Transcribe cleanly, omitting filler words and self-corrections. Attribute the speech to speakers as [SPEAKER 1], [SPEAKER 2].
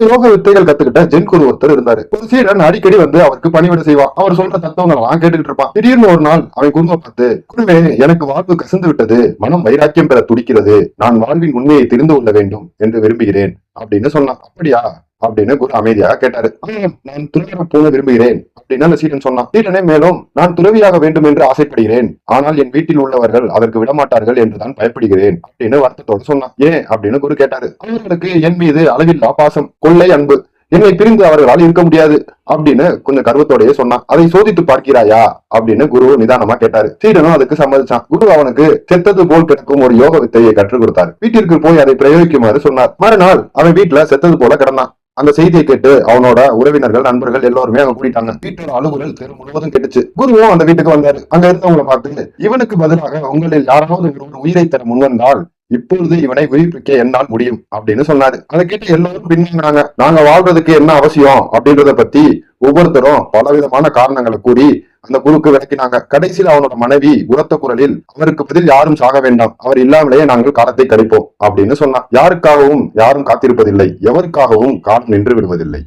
[SPEAKER 1] யோக வித்தைகள் கத்துக்கிட்ட ஜென் குரு ஒருத்தர் இருந்தாரு. ஒரு சீடன் அடிக்கடி வந்து அவருக்கு பணிவிட செய்வான். அவர் சொல்ற தத்துவங்கள் எல்லாம் கேட்டுக்கிட்டு இருப்பான். திடீர்னு ஒரு நாள் அவன் குருவை பார்த்து, குருவே, எனக்கு வாழ்வு கசந்து விட்டது, மனம் வைராக்கியம் பெற துடிக்கிறது, நான் வாழ்வின் உண்மையை தெரிந்து கொள்ள வேண்டும் என்று விரும்புகிறேன் அப்படின்னு சொன்னான். அப்படியா அப்படின்னு குரு அமைதியாக கேட்டாரு. நான் துறவியாக போக விரும்புகிறேன் அப்படின்னு அந்த சீடன் சொன்னான். சீடனே மேலும், நான் துறவியாக வேண்டும் என்று ஆசைப்படுகிறேன், ஆனால் என் வீட்டில் உள்ளவர்கள் அதற்கு விடமாட்டார்கள் என்றுதான் பயப்படுகிறேன் அப்படின்னு வருத்தத்தோடு சொன்னான். ஏன் அப்படின்னு குரு கேட்டாரு. அவர்களுக்கு என் மீது அளவில்லா பாசம், கொள்ளை அன்பு, என்னை பிரிந்து அவர்களால் இருக்க முடியாது அப்படின்னு கொஞ்சம் கர்வத்தோடயே சொன்னான். அதை சோதித்து பார்க்கிறாயா அப்படின்னு குரு நிதானமா கேட்டாரு. சீடனும் அதுக்கு சம்மதிச்சான். குரு அவனுக்கு செத்தது போல் கிடக்கும் ஒரு யோக வித்தையை கற்றுக் கொடுத்தார். வீட்டிற்கு போய் அதை பிரயோகிக்குமாறு சொன்னார். மறுநாள் அவன் வீட்டுல செத்தது போல கிடந்தான். அந்த செய்தியை கேட்டு அவனோட உறவினர்கள், நண்பர்கள் எல்லோருமே அவங்க கூட்டிட்டாங்க. வீட்டோட அலுவலர் தெரு முழுவதும் கேட்டுச்சு. குருவும் அந்த வீட்டுக்கு வந்தாரு. அங்க இருந்தவங்களை பார்த்து, இவனுக்கு பதிலாக உங்களில் யாராவது ஒரு உயிரை தர முன்வந்தால் இப்பொழுது இவனை உயிர்ப்பிக்க என்னால் முடியும் அப்படின்னு சொன்னாரு. அதை கேட்டு எல்லாரும் பின்னாங்க. நாங்க வாழ்றதுக்கு என்ன அவசியம் அப்படின்றத பத்தி ஒவ்வொருத்தரும் பலவிதமான காரணங்களை கூறி அந்த குருக்கு விளக்கினாங்க. கடைசியில் அவனோட மனைவி உரத்த குரலில், அவருக்கு பதில் யாரும் சாக வேண்டாம், அவர் இல்லாமலேயே நாங்கள் காலத்தை கழிப்போம் அப்படின்னு சொன்னான். யாருக்காகவும் யாரும் காத்திருப்பதில்லை, எவருக்காகவும் காலம் நின்று விடுவதில்லை.